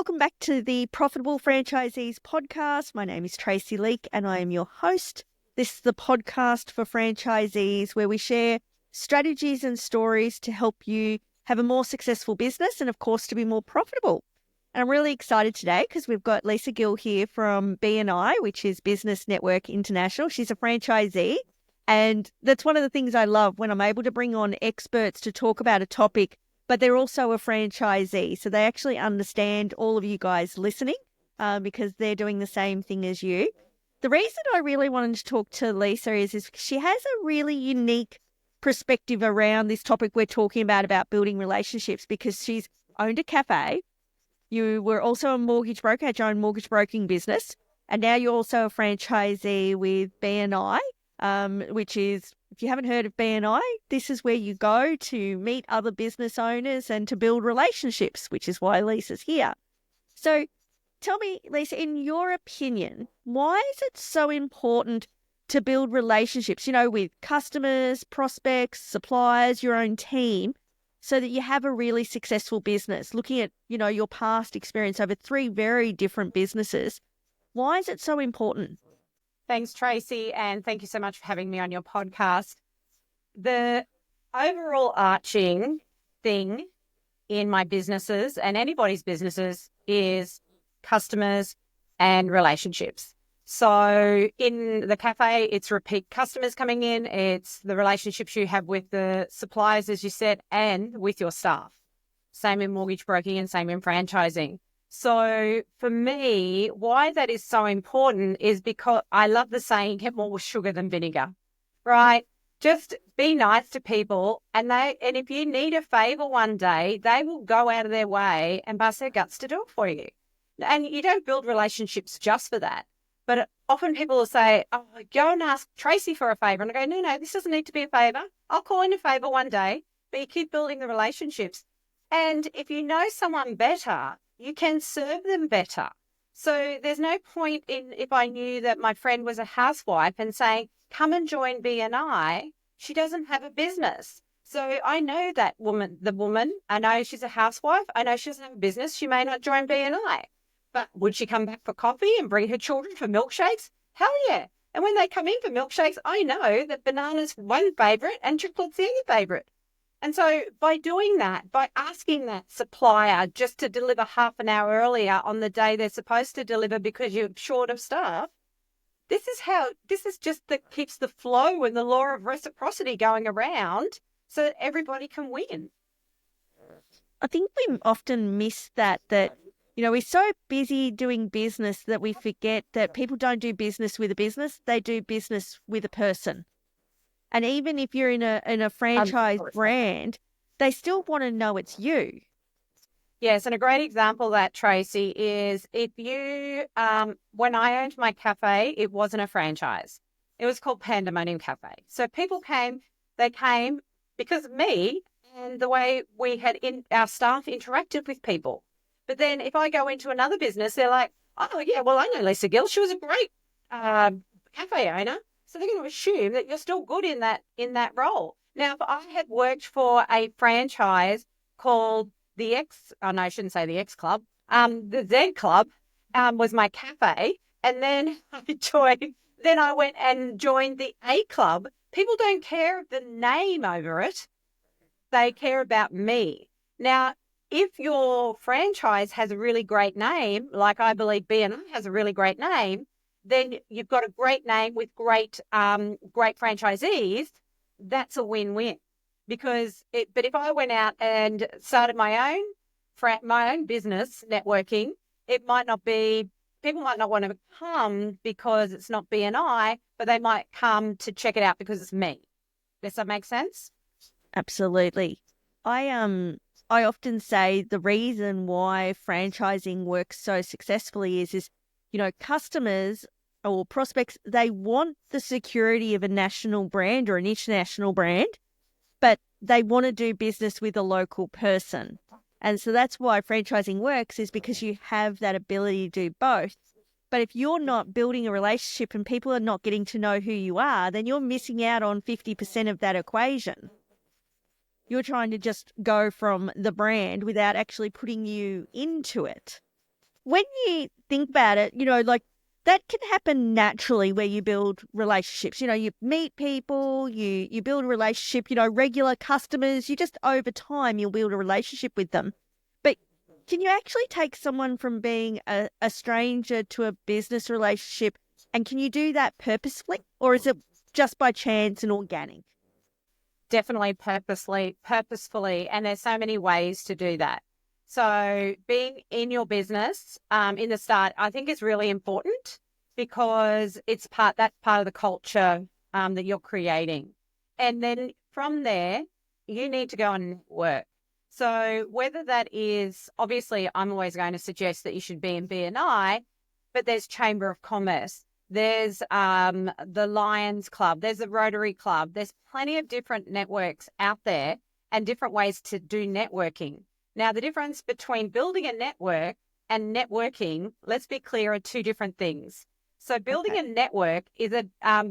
welcome back to the Profitable Franchisees podcast. My name is Tracey Leak and I am your host. This is the podcast for franchisees where we share strategies and stories to help you have a more successful business and, of course, to be more profitable. And I'm really excited today because we've got Leisa Gill here from BNI, which is Business Network International. She's a franchisee. And that's one of the things I love when I'm able to bring on experts to talk about a topic, but they're also a franchisee. So they actually understand all of you guys listening because they're doing the same thing as you. The reason I really wanted to talk to Leisa is she has a really unique perspective around this topic we're talking about building relationships, because she's owned a cafe. You were also a mortgage broker, had your own mortgage broking business, and now you're also a franchisee with BNI, which is, if you haven't heard of BNI, this is where you go to meet other business owners and to build relationships, which is why Lisa's here. So tell me, Leisa, in your opinion, why is it so important to build relationships, with customers, prospects, suppliers, your own team, so that you have a really successful business? Looking at, your past experience over 3 very different businesses, why is it so important? Thanks, Tracey, and thank you so much for having me on your podcast. The overall arching thing in my businesses and anybody's businesses is customers and relationships. So in the cafe, it's repeat customers coming in. It's the relationships you have with the suppliers, as you said, and with your staff. Same in mortgage broking and same in franchising. So for me, why that is so important is because I love the saying, get more with sugar than vinegar, right? Just be nice to people, and if you need a favor one day, they will go out of their way and bust their guts to do it for you. And you don't build relationships just for that. But often people will say, oh, go and ask Tracey for a favor. And I go, no, this doesn't need to be a favor. I'll call in a favor one day, but you keep building the relationships. And if you know someone better, you can serve them better. So there's no point in, if I knew that my friend was a housewife and saying, come and join BNI, she doesn't have a business. So I know that the woman, I know she's a housewife, I know she doesn't have a business, she may not join BNI. But would she come back for coffee and bring her children for milkshakes? Hell yeah. And when they come in for milkshakes, I know that banana's one favourite and chocolate's the other favourite. And so by doing that, by asking that supplier just to deliver half an hour earlier on the day they're supposed to deliver because you're short of staff, this is just that keeps the flow and the law of reciprocity going around so that everybody can win. I think we often miss that we're so busy doing business that we forget that people don't do business with a business, they do business with a person. And even if you're in a franchise brand, they still want to know it's you. Yes, and a great example of that, Tracey, is if you, when I owned my cafe, it wasn't a franchise. It was called Pandemonium Cafe. So people came because of me and the way we had our staff interacted with people. But then if I go into another business, they're like, oh, yeah, well, I know Leisa Gill. She was a great cafe owner. So they're going to assume that you're still good in that role. Now, if I had worked for a franchise called I shouldn't say the X Club, the Z Club was my cafe, and then I went and joined the A Club. People don't care the name over it. They care about me. Now, if your franchise has a really great name, like I believe BNI has a really great name, then you've got a great name with great franchisees. That's a win-win. But if I went out and started my own business networking, people might not want to come because it's not BNI, but they might come to check it out because it's me. Does that make sense? Absolutely. I often say the reason why franchising works so successfully is customers or prospects, they want the security of a national brand or an international brand, but they want to do business with a local person. And so that's why franchising works, is because you have that ability to do both. But if you're not building a relationship and people are not getting to know who you are, then you're missing out on 50% of that equation. You're trying to just go from the brand without actually putting you into it. when you think about it, like that can happen naturally where you build relationships. You meet people, you build a relationship, regular customers, you just over time you'll build a relationship with them. But can you actually take someone from being a stranger to a business relationship, and can you do that purposefully, or is it just by chance and organic? Definitely purposefully. And there's so many ways to do that. So being in your business in the start, I think is really important because that's part of the culture that you're creating. And then from there, you need to go and work. So whether that is, obviously, I'm always going to suggest that you should be in BNI, but there's Chamber of Commerce. There's the Lions Club. There's the Rotary Club. There's plenty of different networks out there and different ways to do networking. Now, the difference between building a network and networking, let's be clear, are two different things. So building a network is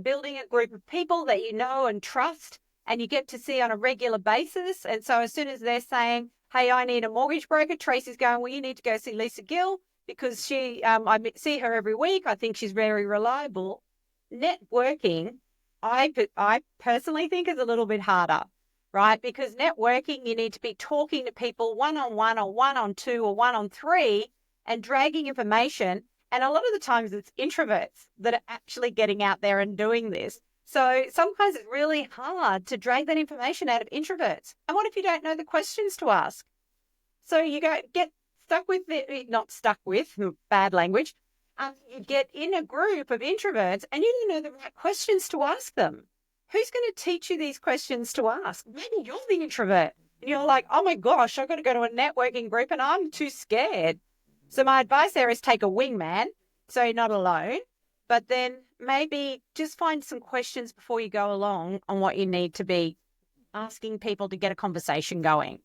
building a group of people that you know and trust and you get to see on a regular basis. And so as soon as they're saying, hey, I need a mortgage broker, Tracey's going, well, you need to go see Leisa Gill, because I see her every week. I think she's very reliable. Networking, I personally think is a little bit harder, right? Because networking, you need to be talking to people one-on-one or one-on-two or one-on-three and dragging information. And a lot of the times it's introverts that are actually getting out there and doing this. So sometimes it's really hard to drag that information out of introverts. And what if you don't know the questions to ask? So you get stuck with it, not stuck with, bad language. You get in a group of introverts and you don't know the right questions to ask them. Who's going to teach you these questions to ask? Maybe you're the introvert and you're like, oh my gosh, I've got to go to a networking group and I'm too scared. So my advice there is take a wingman so you're not alone, but then maybe just find some questions before you go along on what you need to be asking people to get a conversation going.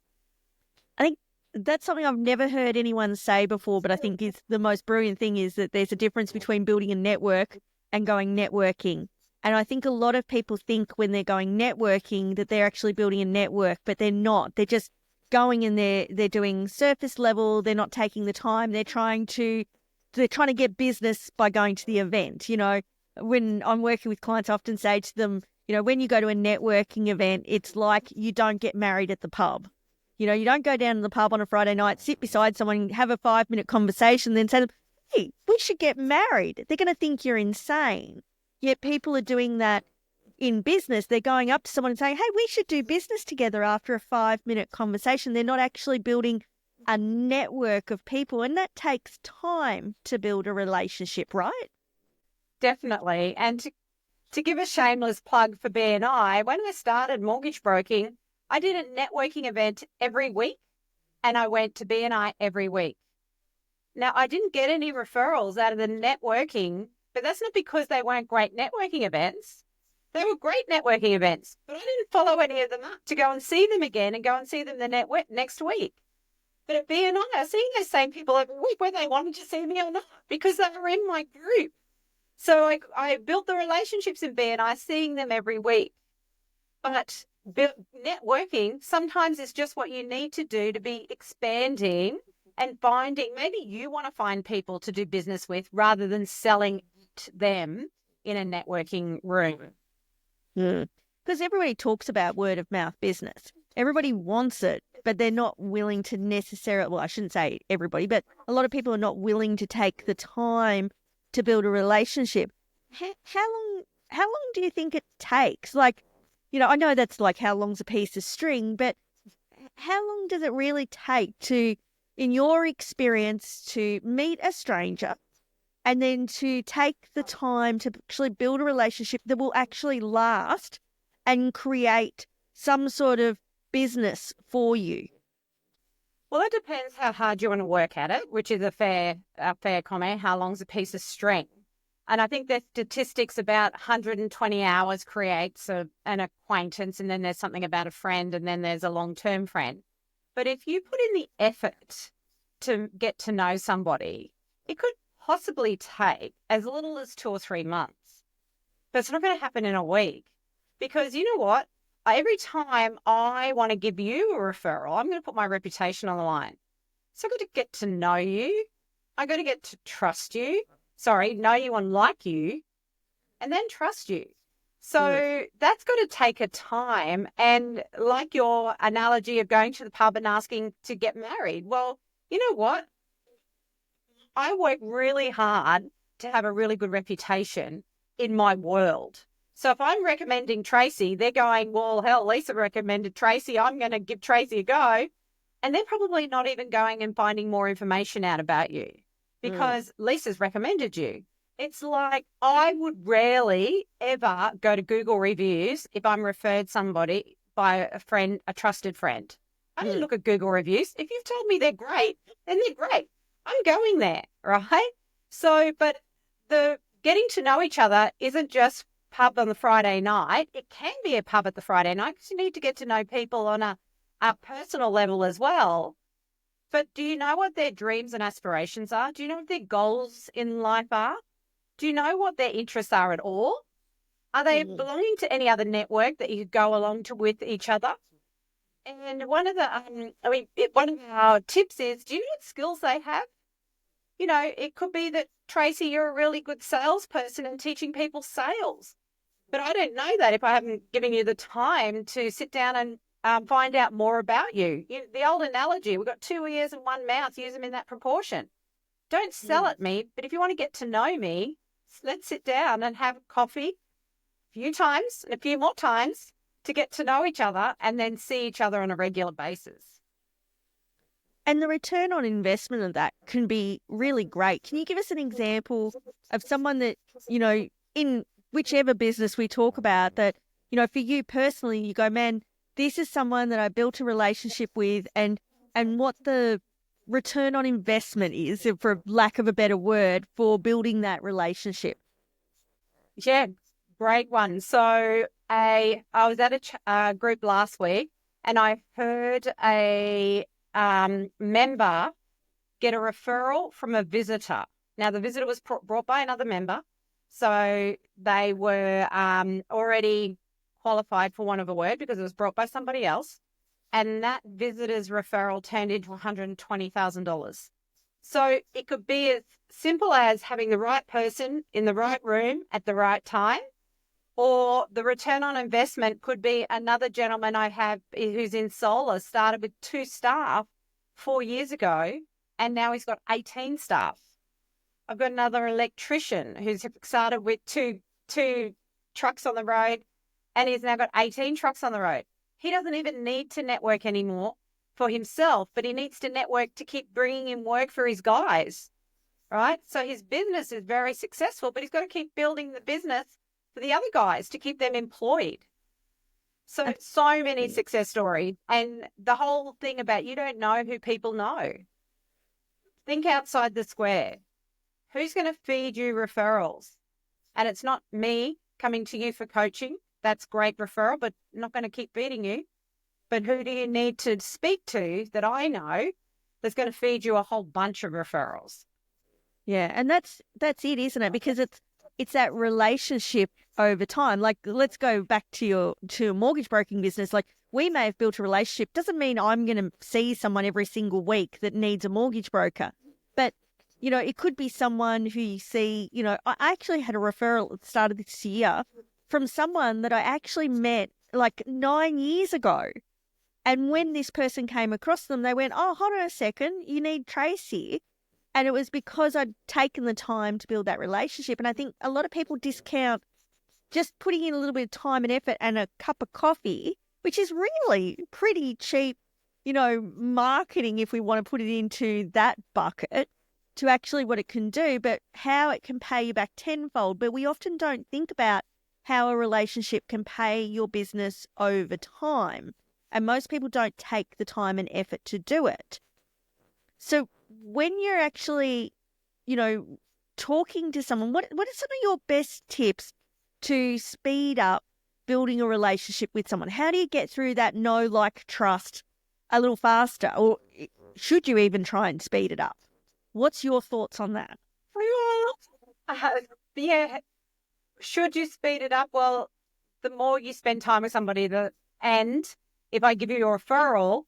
I think that's something I've never heard anyone say before, but I think is the most brilliant thing is that there's a difference between building a network and going networking. And I think a lot of people think when they're going networking that they're actually building a network, but they're not. They're just going in there, they're doing surface level, they're not taking the time, they're trying to get business by going to the event. When I'm working with clients, I often say to them, when you go to a networking event, it's like you don't get married at the pub. You don't go down to the pub on a Friday night, sit beside someone, have a 5-minute conversation, then say to them, hey, we should get married. They're going to think you're insane. Yet people are doing that in business. They're going up to someone and saying, hey, we should do business together after a 5-minute conversation. They're not actually building a network of people. And that takes time to build a relationship, right? Definitely. And to give a shameless plug for BNI, when I started mortgage broking, I did a networking event every week and I went to BNI every week. Now, I didn't get any referrals out of the networking, but that's not because they weren't great networking events. They were great networking events, but I didn't follow any of them up to go and see them again and go and see them next week. But at BNI, I was seeing those same people every week, whether they wanted to see me or not, because they were in my group. So I built the relationships in BNI, seeing them every week. But networking sometimes is just what you need to do to be expanding and finding, maybe you want to find people to do business with rather than selling to them in a networking room. Because everybody talks about word of mouth business. Everybody wants it, but they're not willing to necessarily, well, I shouldn't say everybody, but a lot of people are not willing to take the time to build a relationship. How long do you think it takes? I know that's like how long's a piece of string, but how long does it really take to, in your experience, to meet a stranger and then to take the time to actually build a relationship that will actually last and create some sort of business for you? Well, it depends how hard you want to work at it, which is a fair comment. How long's a piece of string? And I think there's statistics about 120 hours creates an acquaintance, and then there's something about a friend, and then there's a long-term friend. But if you put in the effort to get to know somebody, it could possibly take as little as 2 or 3 months. But it's not going to happen in a week, because you know what? Every time I want to give you a referral, I'm going to put my reputation on the line. So I've got to get to know you. I got to get to trust you. Sorry, know you and like you, and then trust you. So that's got to take a time. And like your analogy of going to the pub and asking to get married, well, you know what? I work really hard to have a really good reputation in my world. So if I'm recommending Tracey, they're going, well, hell, Leisa recommended Tracey. I'm going to give Tracey a go. And they're probably not even going and finding more information out about you because Lisa's recommended you. It's like I would rarely ever go to Google reviews if I'm referred somebody by a friend, a trusted friend. I don't look at Google reviews. If you've told me they're great, then they're great. I'm going there, right? So, but the getting to know each other isn't just pub on the Friday night. It can be a pub at the Friday night because you need to get to know people on a personal level as well. But do you know what their dreams and aspirations are? Do you know what their goals in life are? Do you know what their interests are at all? Are they belonging to any other network that you could go along to with each other? And one of the, one of our tips is, do you know what skills they have? You know, it could be that, Tracey, you're a really good salesperson and teaching people sales. But I don't know that if I haven't given you the time to sit down and find out more about you. The old analogy, we've got 2 ears and 1 mouth, use them in that proportion. Don't sell at me, but if you want to get to know me, let's sit down and have coffee a few times and a few more times to get to know each other and then see each other on a regular basis. And the return on investment of that can be really great. Can you give us an example of someone that, you know, in whichever business we talk about that, you know, for you personally, you go, man, this is someone that I built a relationship with and what the return on investment is, for lack of a better word, for building that relationship? Yeah, great one. So I was at a group last week and I heard a member get a referral from a visitor. Now, the visitor was brought by another member, so they were already qualified, for want of a word, because it was brought by somebody else. And that visitor's referral turned into $120,000. So it could be as simple as having the right person in the right room at the right time, or the return on investment could be another gentleman I have who's in solar, started with 2 staff 4 years ago, and now he's got 18 staff. I've got another electrician who's started with two trucks on the road, and he's now got 18 trucks on the road. He doesn't even need to network anymore for himself, but he needs to network to keep bringing in work for his guys, right? So his business is very successful, but he's got to keep building the business for the other guys to keep them employed. So many success stories. And the whole thing about you don't know who people know. Think outside the square. Who's going to feed you referrals? And it's not me coming to you for coaching. That's great referral, but I'm not going to keep feeding you. But who do you need to speak to that I know that's going to feed you a whole bunch of referrals? Yeah, and that's it, isn't it? Because it's that relationship over time. Like, let's go back to your mortgage broking business. Like, we may have built a relationship. Doesn't mean I'm going to see someone every single week that needs a mortgage broker. But, you know, it could be someone who you see, you know, I actually had a referral at the start of this year from someone that I actually met like 9 years ago. And when this person came across them, they went, oh, hold on a second, you need Tracey. And it was because I'd taken the time to build that relationship. And I think a lot of people discount just putting in a little bit of time and effort and a cup of coffee, which is really pretty cheap, you know, marketing, if we want to put it into that bucket, to actually what it can do, but how it can pay you back tenfold. But we often don't think about how a relationship can pay your business over time. And most people don't take the time and effort to do it. So when you're actually, you know, talking to someone, what are some of your best tips to speed up building a relationship with someone? How do you get through that know, like, trust a little faster? Or should you even try and speed it up? What's your thoughts on that? Yeah. Should you speed it up? Well, the more you spend time with somebody, and if I give you a referral,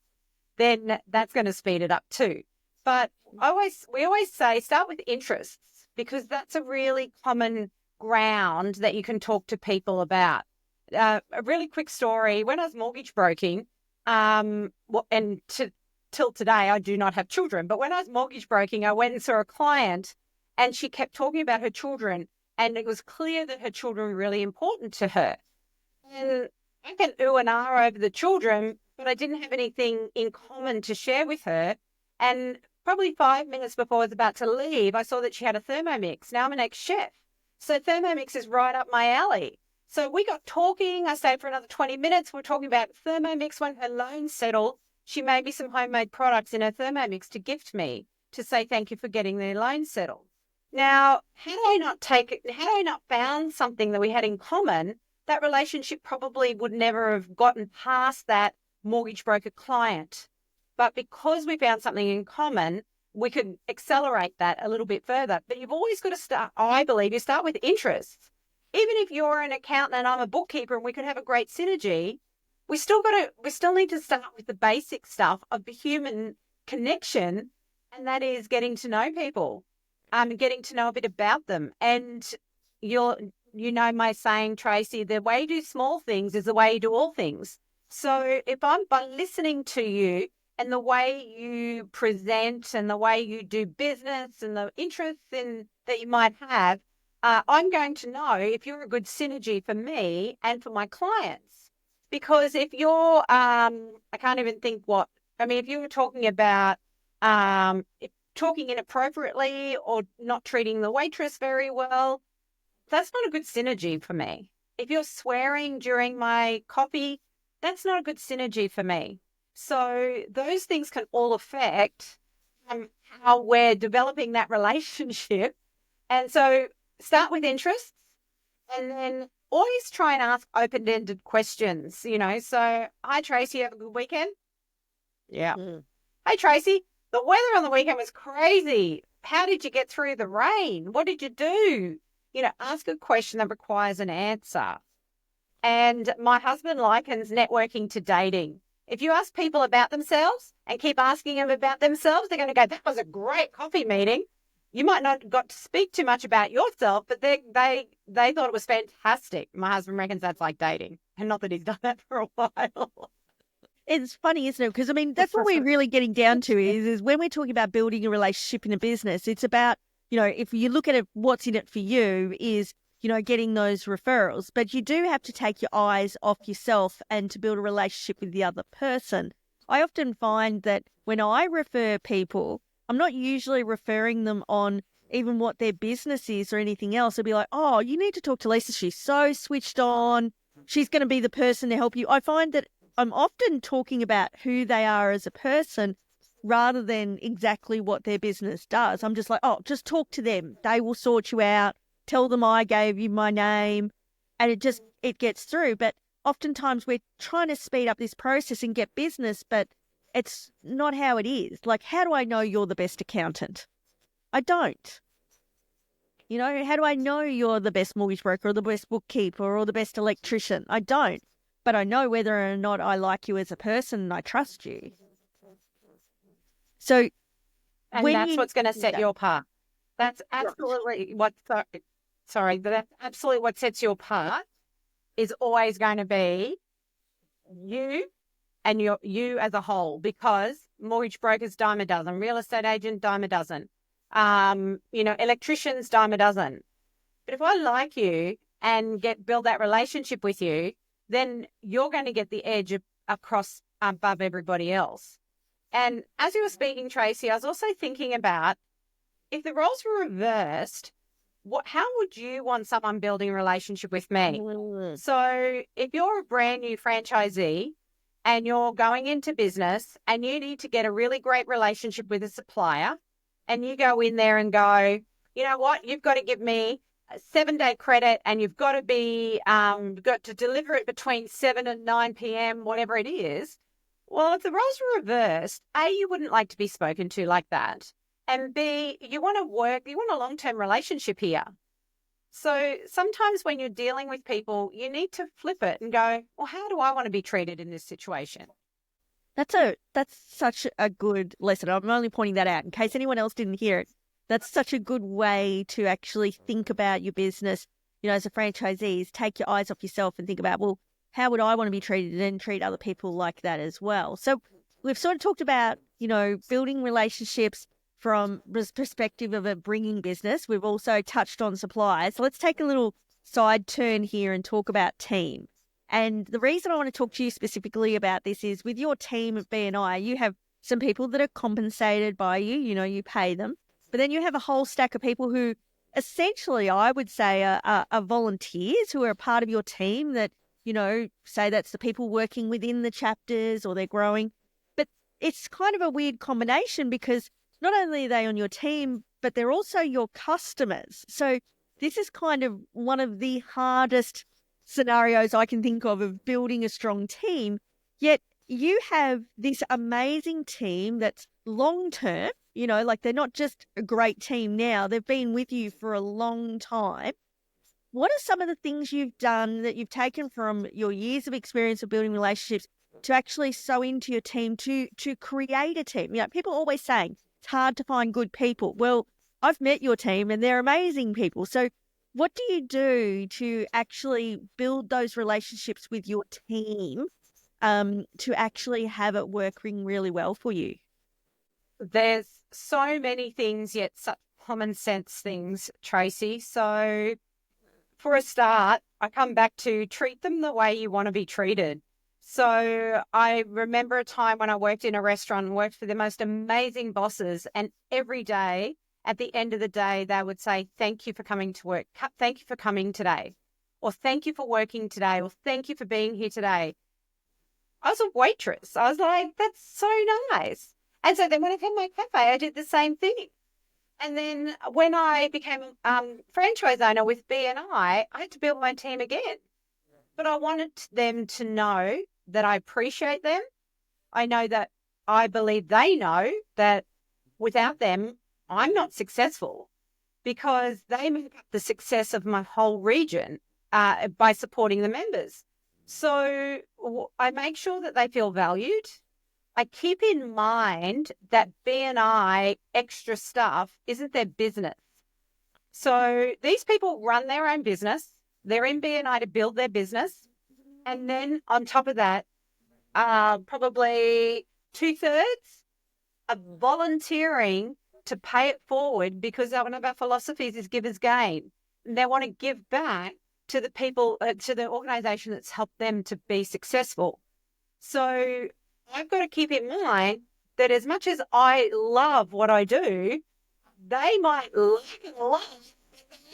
then that's going to speed it up too. But we always say start with interests, because that's a really common ground that you can talk to people about. A really quick story: when I was mortgage broking, till today I do not have children, but when I was mortgage broking, I went and saw a client, and she kept talking about her children, and it was clear that her children were really important to her. And I can ooh and ah over the children, but I didn't have anything in common to share with her. And probably 5 minutes before I was about to leave, I saw that she had a Thermomix. Now I'm an ex-chef, so Thermomix is right up my alley. So we got talking. I stayed for another 20 minutes. We're talking about Thermomix. When her loan settled, she made me some homemade products in her Thermomix to gift me to say thank you for getting their loan settled. Now, had I not found something that we had in common, that relationship probably would never have gotten past that mortgage broker client. But because we found something in common, we could accelerate that a little bit further. But you've always got to start, I believe, you start with interests. Even if you're an accountant and I'm a bookkeeper and we could have a great synergy, we still need to start with the basic stuff of the human connection, and that is getting to know people, getting to know a bit about them. And you know my saying, Tracey, the way you do small things is the way you do all things. So if I'm by listening to you and the way you present and the way you do business and the interests that you might have, I'm going to know if you're a good synergy for me and for my clients. Because if you're, I can't even think if you were talking about talking inappropriately or not treating the waitress very well, that's not a good synergy for me. If you're swearing during my coffee, that's not a good synergy for me. So those things can all affect how we're developing that relationship. And so start with interests, and then always try and ask open-ended questions, So, hi, Tracey, have a good weekend? Yeah. Hey, Tracey, the weather on the weekend was crazy. How did you get through the rain? What did you do? Ask a question that requires an answer. And my husband likens networking to dating. If you ask people about themselves and keep asking them about themselves, they're going to go, that was a great coffee meeting. You might not have got to speak too much about yourself, but they thought it was fantastic. My husband reckons that's like dating, and not that he's done that for a while. It's funny, isn't it? Because, that's what we're really getting down to is when we're talking about building a relationship in a business, it's about, if you look at it, what's in it for you is, getting those referrals. But you do have to take your eyes off yourself and to build a relationship with the other person. I often find that when I refer people, I'm not usually referring them on even what their business is or anything else. I'll be like, oh, you need to talk to Leisa. She's so switched on. She's going to be the person to help you. I find that I'm often talking about who they are as a person rather than exactly what their business does. I'm just like, oh, just talk to them. They will sort you out. Tell them I gave you my name. And it gets through. But oftentimes we're trying to speed up this process and get business, but it's not how it is. Like, how do I know you're the best accountant? I don't. How do I know you're the best mortgage broker or the best bookkeeper or the best electrician? I don't. But I know whether or not I like you as a person and I trust you. So, that's what's going to set you apart. That's absolutely that's absolutely what sets you apart is always going to be you and you as a whole, because mortgage brokers, dime a dozen, real estate agent, dime a dozen, electricians, dime a dozen. But if I like you and build that relationship with you, then you're going to get the edge across above everybody else. And as you were speaking, Tracey, I was also thinking about if the roles were reversed, how would you want someone building a relationship with me? So if you're a brand new franchisee and you're going into business and you need to get a really great relationship with a supplier, and you go in there and go, you know what, you've got to give me a 7-day credit and you've got to deliver it between 7 and 9 p.m., whatever it is. Well, if the roles were reversed, A, you wouldn't like to be spoken to like that. And B, you want a long-term relationship here. So sometimes when you're dealing with people, you need to flip it and go, well, how do I want to be treated in this situation? That's such a good lesson. I'm only pointing that out in case anyone else didn't hear it. That's such a good way to actually think about your business, as a franchisee, is take your eyes off yourself and think about, well, how would I want to be treated, and treat other people like that as well. So we've sort of talked about, building relationships from the perspective of a bringing business. We've also touched on suppliers. So let's take a little side turn here and talk about team. And the reason I want to talk to you specifically about this is with your team at BNI, you have some people that are compensated by you, you pay them. But then you have a whole stack of people who essentially, I would say, are volunteers who are a part of your team that, say that's the people working within the chapters or they're growing. But it's kind of a weird combination because not only are they on your team, but they're also your customers. So this is kind of one of the hardest scenarios I can think of building a strong team. Yet you have this amazing team that's long-term, like they're not just a great team now, they've been with you for a long time. What are some of the things you've done that you've taken from your years of experience of building relationships to actually sew into your team to create a team? People are always saying it's hard to find good people. Well, I've met your team and they're amazing people. So what do you do to actually build those relationships with your team to actually have it working really well for you? There's so many things, yet such common sense things, Tracey. So for a start, I come back to treat them the way you want to be treated. So I remember a time when I worked in a restaurant and worked for the most amazing bosses, and every day, at the end of the day, they would say, thank you for coming to work. Thank you for coming today. Or thank you for working today. Or thank you for being here today. I was a waitress. I was like, that's so nice. And so then when I had my cafe, I did the same thing. And then when I became a franchise owner with BNI, I had to build my team again. But I wanted them to know that I appreciate them. I know that I believe they know that without them, I'm not successful, because they make up the success of my whole region by supporting the members. So I make sure that they feel valued. I keep in mind that BNI extra staff isn't their business. So these people run their own business. They're in BNI to build their business. And then on top of that, probably 2/3 are volunteering to pay it forward, because one of our philosophies is givers gain. And they want to give back to the people, to the organisation that's helped them to be successful. So I've got to keep in mind that as much as I love what I do, they might like it a lot,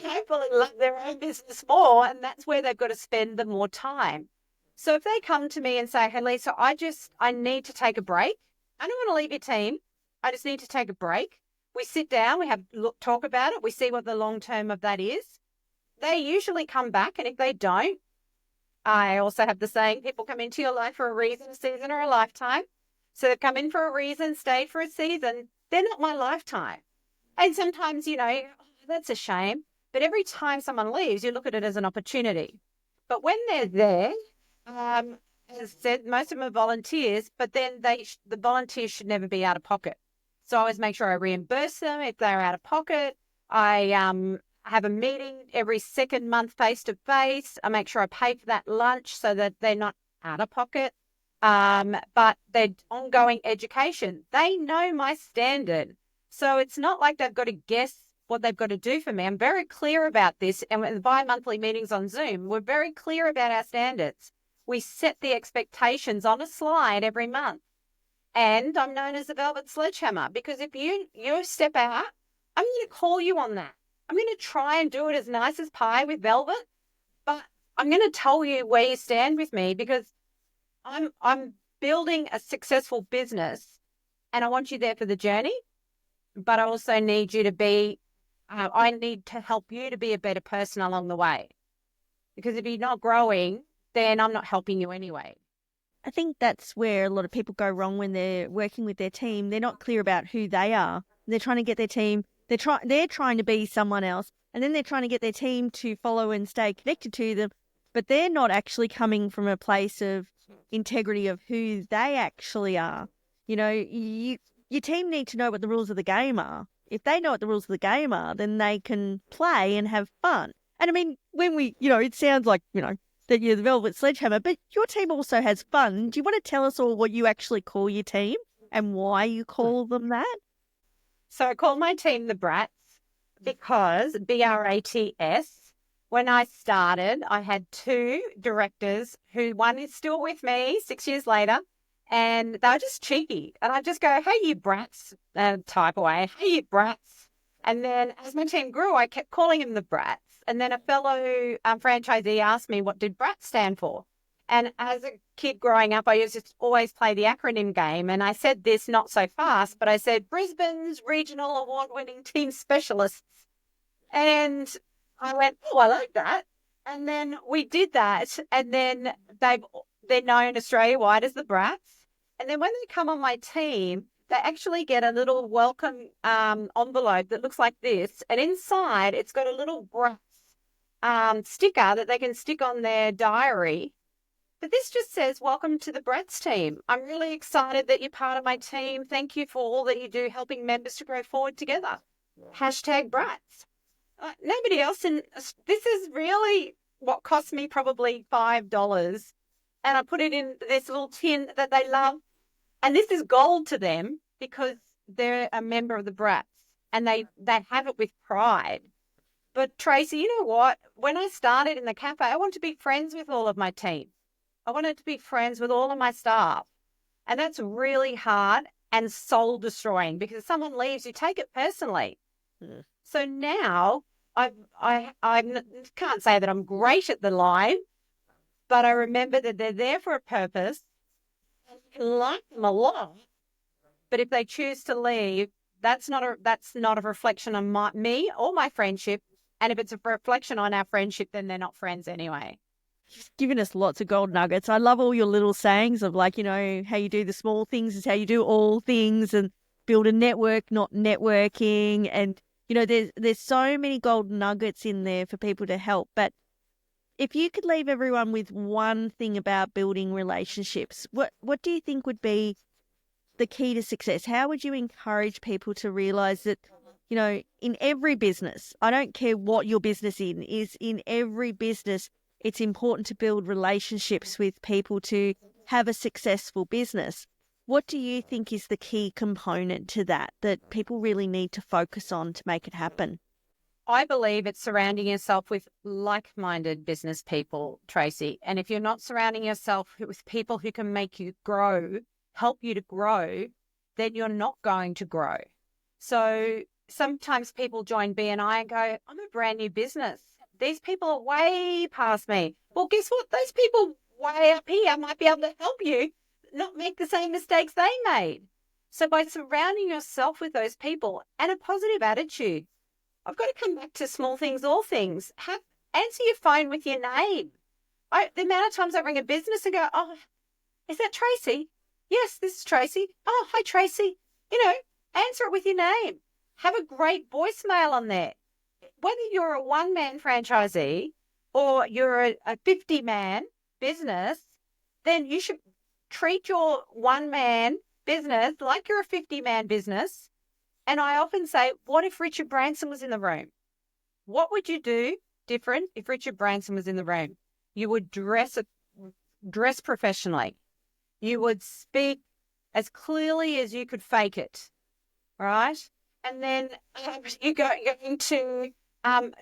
hopefully love their own business more, and that's where they've got to spend the more time. So if they come to me and say, hey, Leisa, I need to take a break. I don't want to leave your team. I just need to take a break. We sit down, we talk about it, we see what the long term of that is. They usually come back, and if they don't, I also have the saying, people come into your life for a reason, a season, or a lifetime. So they've come in for a reason, stayed for a season. They're not my lifetime. And sometimes, that's a shame. But every time someone leaves, you look at it as an opportunity. But when they're there, as I said, most of them are volunteers, but then the volunteers should never be out of pocket. So I always make sure I reimburse them if they're out of pocket. I have a meeting every second month face-to-face. I make sure I pay for that lunch so that they're not out of pocket. But their ongoing education, they know my standard. So it's not like they've got to guess what they've got to do for me. I'm very clear about this. And with bi-monthly meetings on Zoom, we're very clear about our standards. We set the expectations on a slide every month. And I'm known as the Velvet Sledgehammer, because if you step out, I'm going to call you on that. I'm going to try and do it as nice as pie with Velvet, but I'm going to tell you where you stand with me, because I'm building a successful business and I want you there for the journey, but I also need you to be, I need to help you to be a better person along the way, because if you're not growing, then I'm not helping you anyway. I think that's where a lot of people go wrong when they're working with their team. They're not clear about who they are. They're trying to get their team, they're trying to be someone else, and then they're trying to get their team to follow and stay connected to them, but they're not actually coming from a place of integrity of who they actually are. You know, your team need to know what the rules of the game are. If they know what the rules of the game are, then they can play and have fun. And I mean, when it sounds like, that you're the Velvet Sledgehammer, but your team also has fun. Do you want to tell us all what you actually call your team and why you call them that? So I call my team the Brats because BRATS. When I started, I had two directors one is still with me 6 years later, and they were just cheeky. And I just go, hey, you brats, type away, hey, you brats. And then as my team grew, I kept calling them the Brats. And then a fellow franchisee asked me, what did BRAT stand for? And as a kid growing up, I used to always play the acronym game. And I said this not so fast, but I said Brisbane's Regional Award-winning Team Specialists. And I went, oh, I like that. And then we did that. And then they're known Australia-wide as the Brats. And then when they come on my team, they actually get a little welcome envelope that looks like this. And inside, it's got a little Brats sticker that they can stick on their diary. But this just says, welcome to the Brats team. I'm really excited that you're part of my team. Thank you for all that you do, helping members to grow forward together. #Brats. Nobody else. And this is really what cost me probably $5. And I put it in this little tin that they love. And this is gold to them because they're a member of the Brats and they have it with pride. But Tracey, you know what? When I started in the cafe, I wanted to be friends with all of my team. I wanted to be friends with all of my staff. And that's really hard and soul destroying because if someone leaves, you take it personally. Mm. So now I can't say that I'm great at the line, but I remember that they're there for a purpose. I like them a lot. But if they choose to leave, that's not a reflection on me or my friendship. And if it's a reflection on our friendship, then they're not friends anyway. You've given us lots of gold nuggets. I love all your little sayings of how you do the small things is how you do all things and build a network, not networking. And, there's so many gold nuggets in there for people to help. But if you could leave everyone with one thing about building relationships, what do you think would be the key to success? How would you encourage people to realize that, in every business, I don't care what your business is in every business, it's important to build relationships with people to have a successful business. What do you think is the key component to that people really need to focus on to make it happen? I believe it's surrounding yourself with like-minded business people, Tracey. And if you're not surrounding yourself with people who can make you grow, help you to grow, then you're not going to grow. So sometimes people join BNI and go, I'm a brand new business. These people are way past me. Well, guess what? Those people way up here might be able to help you not make the same mistakes they made. So by surrounding yourself with those people and a positive attitude, I've got to come back to small things, all things. Answer your phone with your name. The amount of times I ring a business and go, oh, is that Tracey? Yes, this is Tracey. Oh, hi, Tracey. Answer it with your name. Have a great voicemail on there. Whether you're a one-man franchisee or you're a 50-man business, then you should treat your one-man business like you're a 50-man business. And I often say, what if Richard Branson was in the room? What would you do different if Richard Branson was in the room? You would dress professionally. You would speak as clearly as you could fake it, right? And then you're going to going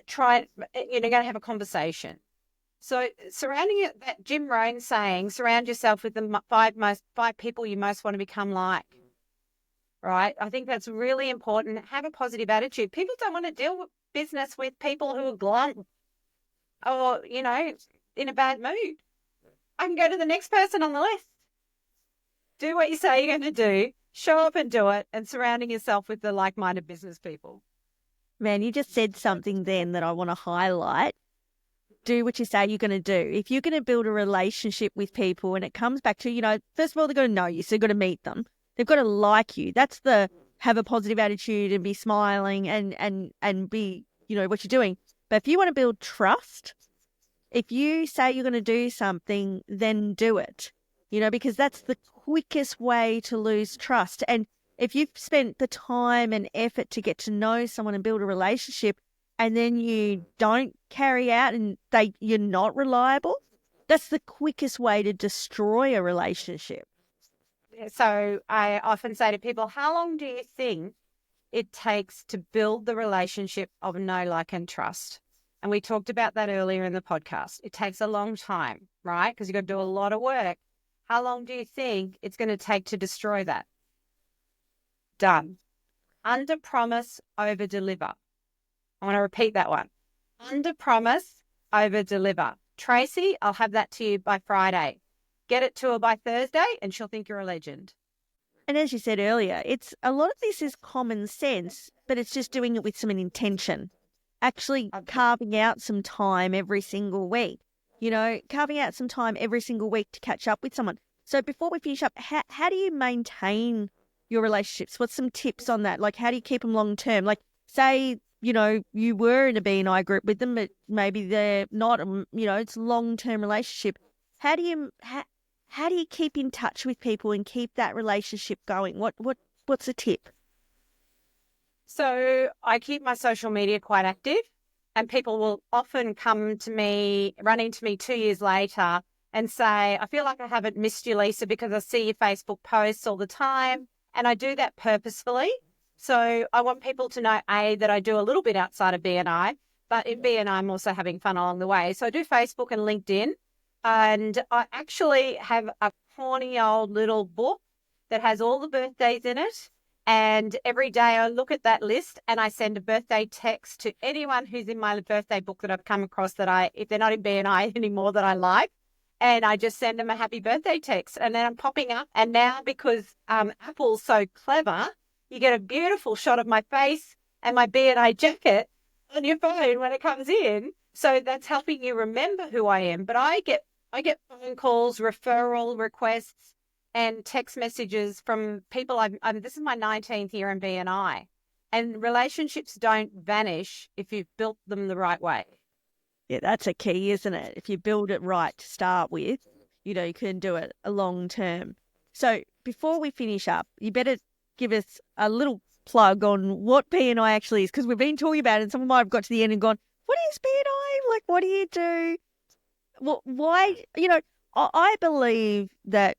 to have a conversation. So surrounding it, that Jim Rohn saying, surround yourself with the five people you most want to become like. Right? I think that's really important. Have a positive attitude. People don't want to deal with business with people who are glum or, in a bad mood. I can go to the next person on the list. Do what you say you're going to do. Show up and do it, and surrounding yourself with the like-minded business people. Man, you just said something then that I want to highlight. Do what you say you're going to do. If you're going to build a relationship with people, and it comes back to, first of all, they've got to know you, so you've got to meet them. They've got to like you. That's have a positive attitude and be smiling and be, what you're doing. But if you want to build trust, if you say you're going to do something, then do it. because that's the quickest way to lose trust. And if you've spent the time and effort to get to know someone and build a relationship, and then you don't carry out and you're not reliable, that's the quickest way to destroy a relationship. So I often say to people, how long do you think it takes to build the relationship of know, like, and trust? And we talked about that earlier in the podcast. It takes a long time, right? Because you've got to do a lot of work. How long do you think it's going to take to destroy that? Done. Under promise, over deliver. I want to repeat that one. Under promise, over deliver. Tracey, I'll have that to you by Friday. Get it to her by Thursday and she'll think you're a legend. And as you said earlier, it's a lot of this is common sense, but it's just doing it with some intention. Actually carving out some time every single week, carving out some time every single week to catch up with someone. So before we finish up, how do you maintain your relationships? What's some tips on that? Like, how do you keep them long term? Like, say, you were in a BNI group with them, but maybe they're not, it's a long-term relationship. How do you keep in touch with people and keep that relationship going? What's a tip? So I keep my social media quite active, and people will often come to me, run into me 2 years later and say, I feel like I haven't missed you, Leisa, because I see your Facebook posts all the time. And I do that purposefully. So I want people to know, A, that I do a little bit outside of BNI, but in BNI, I'm also having fun along the way. So I do Facebook and LinkedIn. And I actually have a corny old little book that has all the birthdays in it. And every day I look at that list and I send a birthday text to anyone who's in my birthday book that I've come across if they're not in BNI anymore, that I like. And I just send them a happy birthday text. And then I'm popping up. And now, because Apple's so clever, you get a beautiful shot of my face and my BNI jacket on your phone when it comes in. So that's helping you remember who I am. But I get phone calls, referral requests, and text messages from people. This is my 19th year in BNI, and relationships don't vanish if you've built them the right way. Yeah, that's a key, isn't it? If you build it right to start with, you can do it a long term. So before we finish up, you better give us a little plug on what BNI actually is, because we've been talking about it and some of them have got to the end and gone, what is BNI? Like, what do you do? Well, why, I believe that,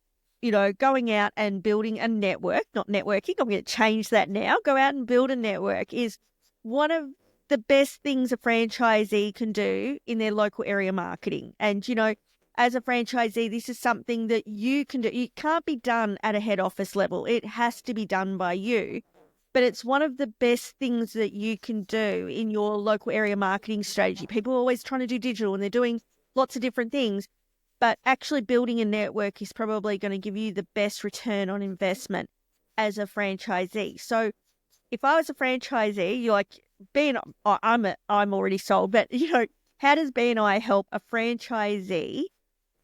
going out and building a network, not networking, I'm going to change that now, go out and build a network is one of the best things a franchisee can do in their local area marketing. And, as a franchisee, this is something that you can do. It can't be done at a head office level. It has to be done by you. But it's one of the best things that you can do in your local area marketing strategy. People are always trying to do digital and they're doing lots of different things, but actually building a network is probably going to give you the best return on investment as a franchisee. So if I was a franchisee, you're like, I'm already sold, but how does BNI help a franchisee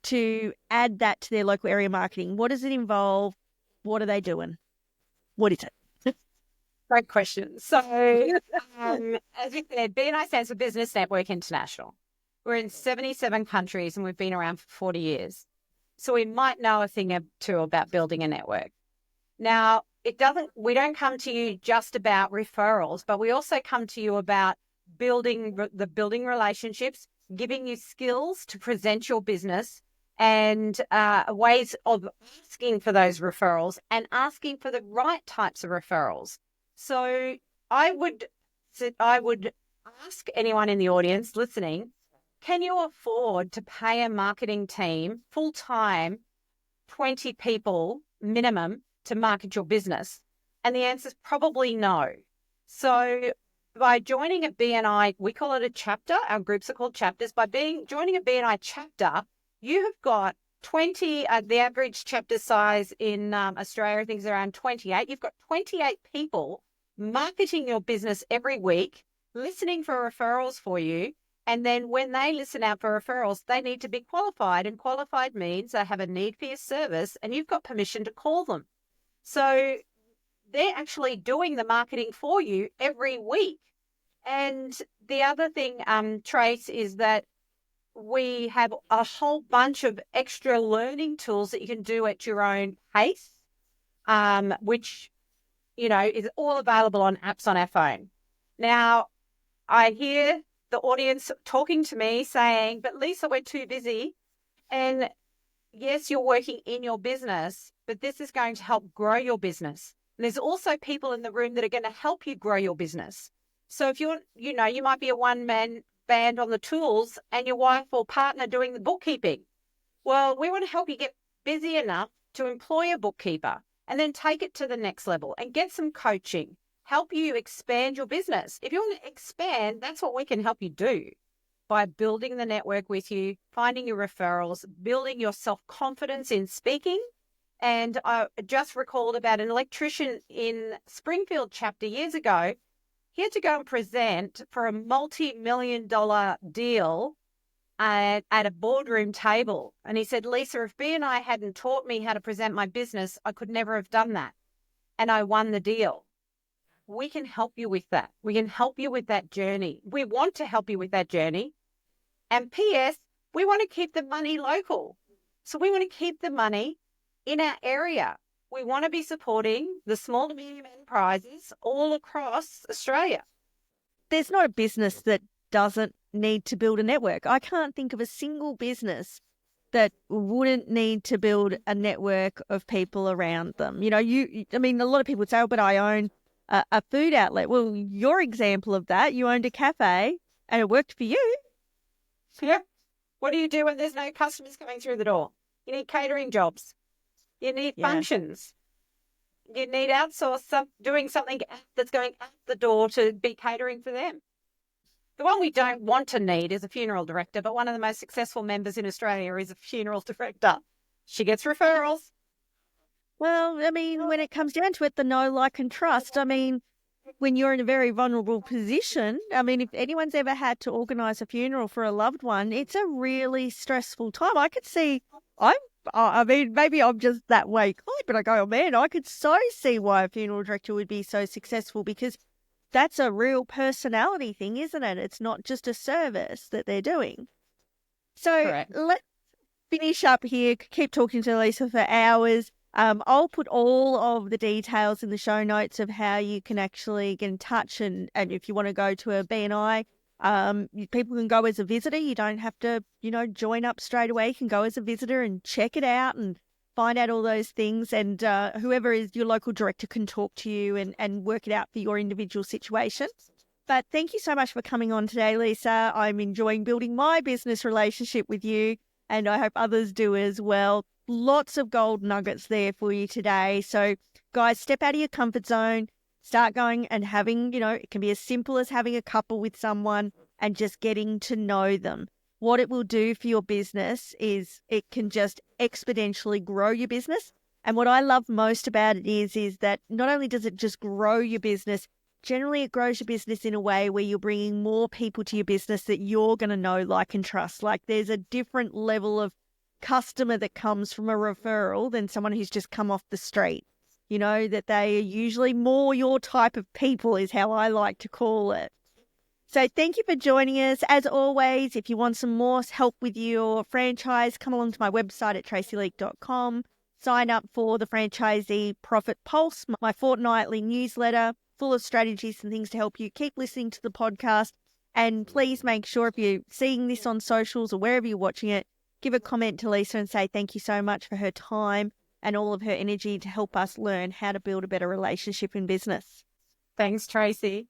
to add that to their local area marketing? What does it involve? What are they doing? What is it? Great question. So, as you said, BNI stands for Business Network International. We're in 77 countries and we've been around for 40 years. So we might know a thing or two about building a network. Now, we don't come to you just about referrals, but we also come to you about building relationships, giving you skills to present your business, and ways of asking for those referrals and asking for the right types of referrals. So I would ask anyone in the audience listening, can you afford to pay a marketing team full-time, 20 people minimum, to market your business? And the answer is probably no. So by joining a BNI, we call it a chapter. Our groups are called chapters. By joining a BNI chapter, you have got 20, the average chapter size in Australia, I think is around 28. You've got 28 people marketing your business every week, listening for referrals for you. And then when they listen out for referrals, they need to be qualified. And qualified means they have a need for your service and you've got permission to call them. So they're actually doing the marketing for you every week. And the other thing, Trace, is that we have a whole bunch of extra learning tools that you can do at your own pace, which, is all available on apps on our phone. Now, I hear the audience talking to me saying, but Leisa, we're too busy. And yes, you're working in your business, but this is going to help grow your business. And there's also people in the room that are going to help you grow your business. So if you might be a one-man band on the tools and your wife or partner doing the bookkeeping. Well, we want to help you get busy enough to employ a bookkeeper and then take it to the next level and get some coaching, help you expand your business. If you want to expand, that's what we can help you do by building the network with you, finding your referrals, building your self-confidence in speaking. And I just recalled about an electrician in Springfield chapter years ago. He had to go and present for a multi-million-dollar deal at a boardroom table. And he said, Leisa, if BNI hadn't taught me how to present my business, I could never have done that. And I won the deal. We can help you with that. We can help you with that journey. We want to help you with that journey. And P.S., we want to keep the money local. So we want to keep the money in our area. We want to be supporting the small to medium enterprises all across Australia. There's not a business that doesn't need to build a network. I can't think of a single business that wouldn't need to build a network of people around them. A lot of people would say, oh, but I own a food outlet. Well, your example of that, you owned a cafe and it worked for you. Yeah. What do you do when there's no customers coming through the door? You need catering jobs. You need functions. You need doing something that's going out the door to be catering for them. The one we don't want to need is a funeral director, but one of the most successful members in Australia is a funeral director. She gets referrals. Well, when it comes down to it, the know, like, and trust, when you're in a very vulnerable position, if anyone's ever had to organise a funeral for a loved one, it's a really stressful time. I could see, maybe I'm just that way, but I go, oh man, I could so see why a funeral director would be so successful, because that's a real personality thing, isn't it? It's not just a service that they're doing. So Correct. Let's finish up here, keep talking to Leisa for hours. I'll put all of the details in the show notes of how you can actually get in touch, and if you want to go to a BNI, people can go as a visitor. You don't have to, join up straight away. You can go as a visitor and check it out and find out all those things, and whoever is your local director can talk to you and work it out for your individual situation. But thank you so much for coming on today, Leisa. I'm enjoying building my business relationship with you, and I hope others do as well. Lots of gold nuggets there for you today. So guys, step out of your comfort zone, start going and having, it can be as simple as having a couple with someone and just getting to know them. What it will do for your business is it can just exponentially grow your business. And what I love most about it is that not only does it just grow your business, generally it grows your business in a way where you're bringing more people to your business that you're going to know, like, and trust. Like, there's a different level of customer that comes from a referral than someone who's just come off the street. That they are usually more your type of people, is how I like to call it. So thank you for joining us. As always, if you want some more help with your franchise, come along to my website at traceyleak.com. Sign up for the Franchisee Profit Pulse, my fortnightly newsletter full of strategies and things to help you. Keep listening to the podcast. And please make sure, if you're seeing this on socials or wherever you're watching it, give a comment to Leisa and say thank you so much for her time and all of her energy to help us learn how to build a better relationship in business. Thanks, Tracey.